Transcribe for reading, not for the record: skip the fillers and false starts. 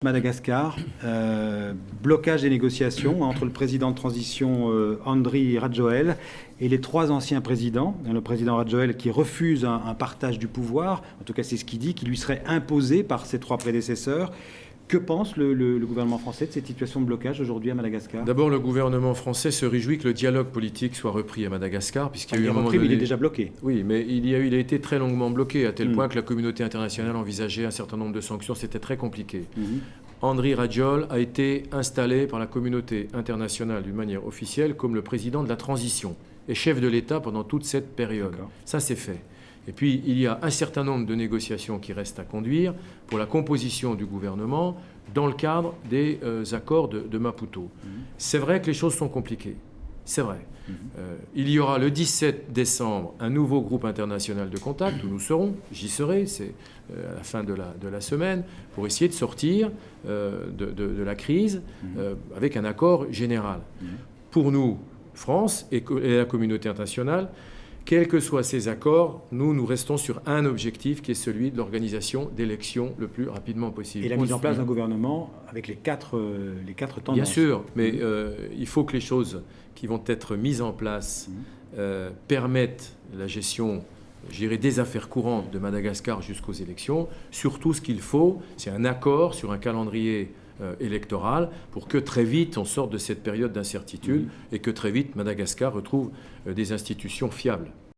Madagascar, blocage des négociations entre le président de transition Andry Rajoelina et les trois anciens présidents. Le président Rajoelina qui refuse un partage du pouvoir, en tout cas c'est ce qu'il dit, qui lui serait imposé par ses trois prédécesseurs. Que pense le gouvernement français de cette situation de blocage aujourd'hui à Madagascar? D'abord, le gouvernement français se réjouit que le dialogue politique soit repris à Madagascar, puisqu'il y a eu un moment donné... il est déjà bloqué. Oui, mais il a été très longuement bloqué, à tel point que la communauté internationale envisageait un certain nombre de sanctions. C'était très compliqué. Andry Rajoelina a été installé par la communauté internationale d'une manière officielle comme le président de la transition et chef de l'État pendant toute cette période. Ça, c'est fait. Et puis, il y a un certain nombre de négociations qui restent à conduire pour la composition du gouvernement dans le cadre des accords de Maputo. C'est vrai que les choses sont compliquées. C'est vrai. Il y aura le 17 décembre un nouveau groupe international de contact où nous serons. J'y serai, c'est à la fin de la semaine, pour essayer de sortir de la crise avec un accord général. Pour nous, France et la communauté internationale, quels que soient ces accords, nous restons sur un objectif qui est celui de l'organisation d'élections le plus rapidement possible. Et la mise en place d'un gouvernement avec les quatre tendances. Bien sûr, mais il faut que les choses qui vont être mises en place permettent la gestion, je dirais, des affaires courantes de Madagascar jusqu'aux élections. Surtout, ce qu'il faut, c'est un accord sur un calendrier électorale pour que très vite on sorte de cette période d'incertitude et que très vite Madagascar retrouve des institutions fiables.